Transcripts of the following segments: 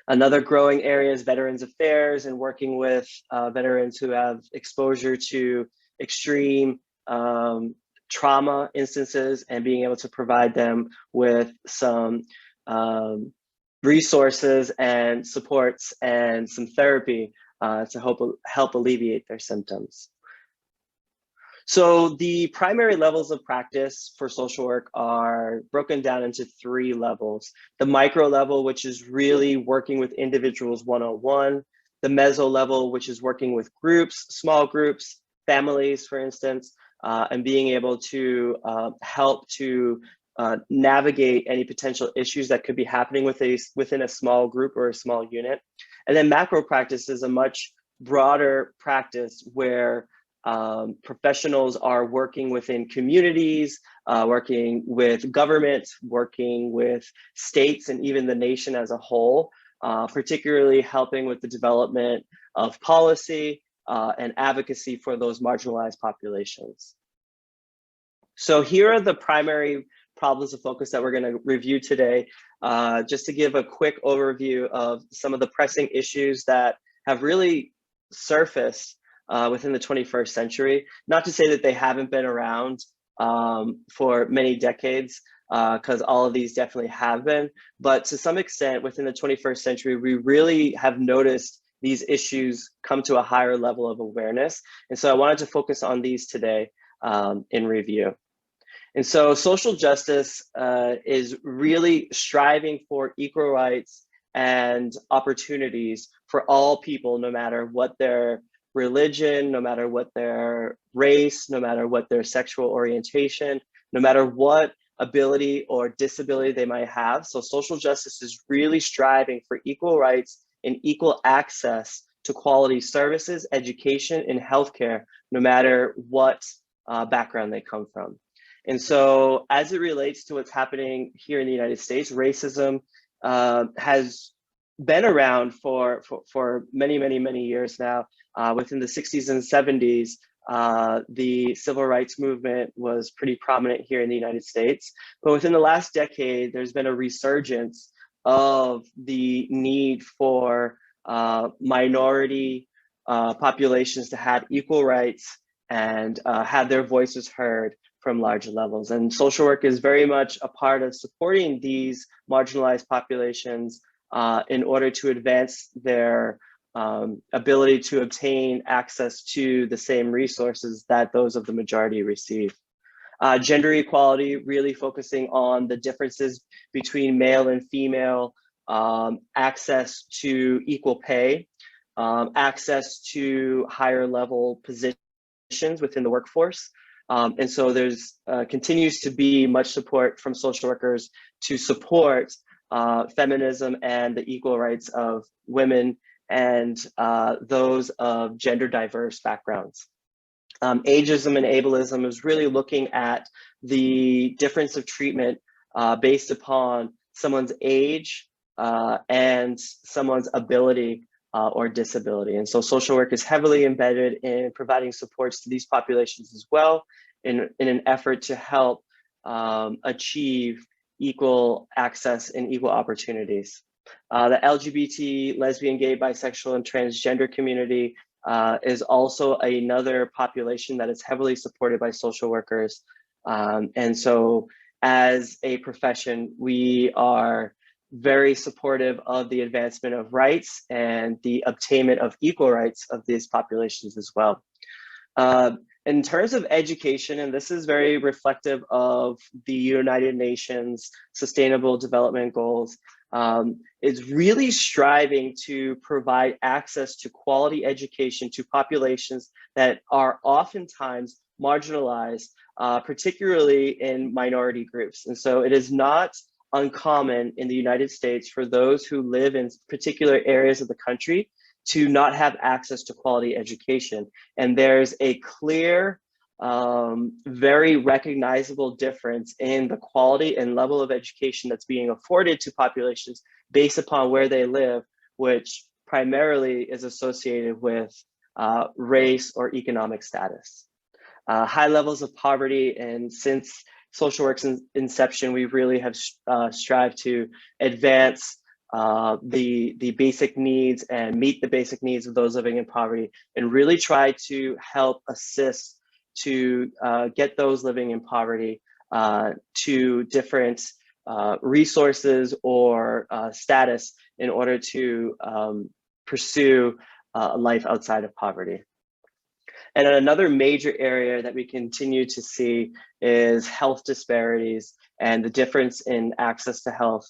Another growing area is Veterans Affairs and working with veterans who have exposure to extreme trauma instances and being able to provide them with some resources and supports and some therapy to help alleviate their symptoms. So the primary levels of practice for social work are broken down into 3 levels. The micro level, which is really working with individuals one-on-one. The meso level, which is working with groups, small groups, families, for instance, and being able to help to navigate any potential issues that could be happening within a small group or a small unit. And then macro practice is a much broader practice where professionals are working within communities, working with government, working with states and even the nation as a whole, particularly helping with the development of policy and advocacy for those marginalized populations. So here are the primary problems of focus that we're going to review today, just to give a quick overview of some of the pressing issues that have really surfaced within the 21st century. Not to say that they haven't been around for many decades, because all of these definitely have been, but to some extent within the 21st century, we really have noticed these issues come to a higher level of awareness. And so I wanted to focus on these today in review. And so social justice is really striving for equal rights and opportunities for all people, no matter what their religion, no matter what their race, no matter what their sexual orientation, no matter what ability or disability they might have. So social justice is really striving for equal rights and equal access to quality services, education, and healthcare, no matter what background they come from. And so as it relates to what's happening here in the United States, racism has been around for many years now. Within the 60s and 70s, the civil rights movement was pretty prominent here in the United States. But within the last decade, there's been a resurgence of the need for minority populations to have equal rights and have their voices heard from larger levels. And social work is very much a part of supporting these marginalized populations in order to advance their ability to obtain access to the same resources that those of the majority receive. Gender equality, really focusing on the differences between male and female, access to equal pay, access to higher level positions within the workforce. And so there's continues to be much support from social workers to support feminism and the equal rights of women and those of gender diverse backgrounds. Ageism and ableism is really looking at the difference of treatment based upon someone's age and someone's ability or disability. And so social work is heavily embedded in providing supports to these populations as well in an effort to help achieve equal access and equal opportunities. The LGBT, lesbian, gay, bisexual, and transgender community is also another population that is heavily supported by social workers. And so as a profession, we are very supportive of the advancement of rights and the obtainment of equal rights of these populations as well. In terms of education, and this is very reflective of the United Nations Sustainable Development Goals, is really striving to provide access to quality education to populations that are oftentimes marginalized, particularly in minority groups. And so it is not uncommon in the United States for those who live in particular areas of the country to not have access to quality education. And there's a clear, very recognizable difference in the quality and level of education that's being afforded to populations based upon where they live, which primarily is associated with race or economic status. High levels of poverty, and since social work's inception, we really have strived to advance the basic needs and meet the basic needs of those living in poverty, and really try to help assist to get those living in poverty to different resources or status in order to pursue a life outside of poverty. And another major area that we continue to see is health disparities and the difference in access to health.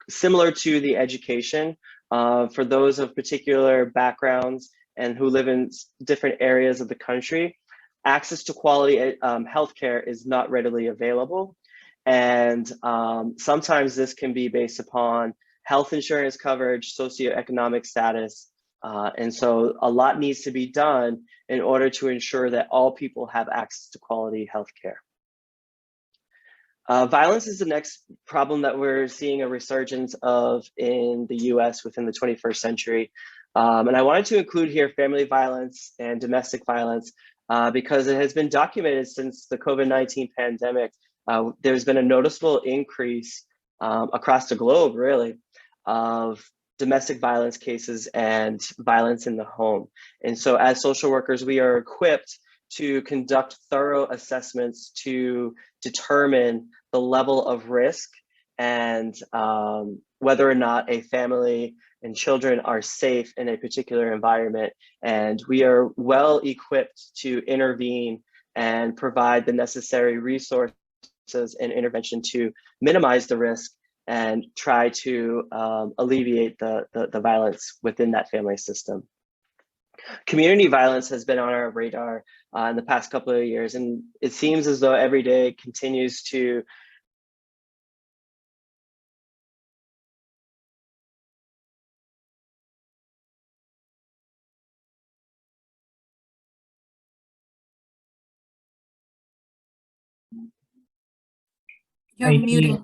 Similar to the education, for those of particular backgrounds and who live in different areas of the country, access to quality healthcare is not readily available. And sometimes this can be based upon health insurance coverage, socioeconomic status. And so a lot needs to be done in order to ensure that all people have access to quality healthcare. Violence is the next problem that we're seeing a resurgence of in the US within the 21st century. And I wanted to include here family violence and domestic violence because it has been documented since the COVID-19 pandemic. There's been a noticeable increase across the globe, really, of domestic violence cases and violence in the home. And so as social workers, we are equipped to conduct thorough assessments to determine the level of risk and whether or not a family and children are safe in a particular environment. And we are well equipped to intervene and provide the necessary resources and intervention to minimize the risk and try to alleviate the violence within that family system. Community violence has been on our radar in the past couple of years, and it seems as though every day continues to You're muted.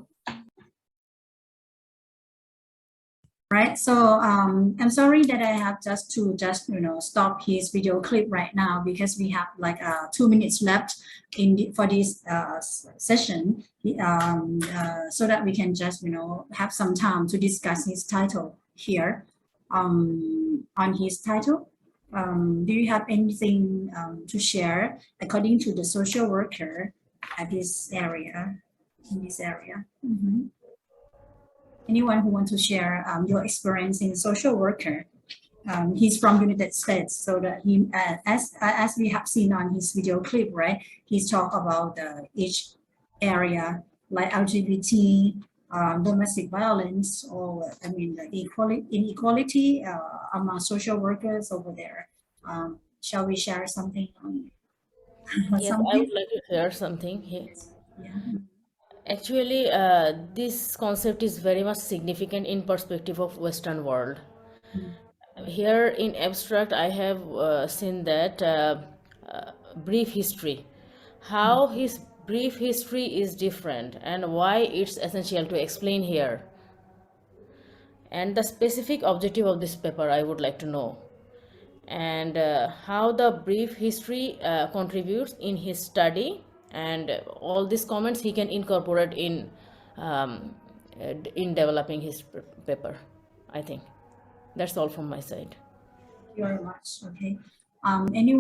Right, so I'm sorry that I have just to stop his video clip right now because we have like 2 minutes left for this session, so that we can just have some time to discuss his title here. On his title, do you have anything to share according to the social worker at this area? In this area. Mm-hmm. Anyone who wants to share your experience in social worker? He's from United States, so that he, as we have seen on his video clip, right? He's talked about each area like LGBT, domestic violence, or I mean the inequality among social workers over there. Shall we share something? Yes, I would like to share something here. Yeah. Actually, this concept is very much significant in perspective of Western world. Here in abstract, I have seen that brief history, how his brief history is different and why it's essential to explain here. And the specific objective of this paper, I would like to know. And how the brief history contributes in his study, and all these comments he can incorporate in developing his paper. I think that's all from my side. Thank you very much. Okay. Anyone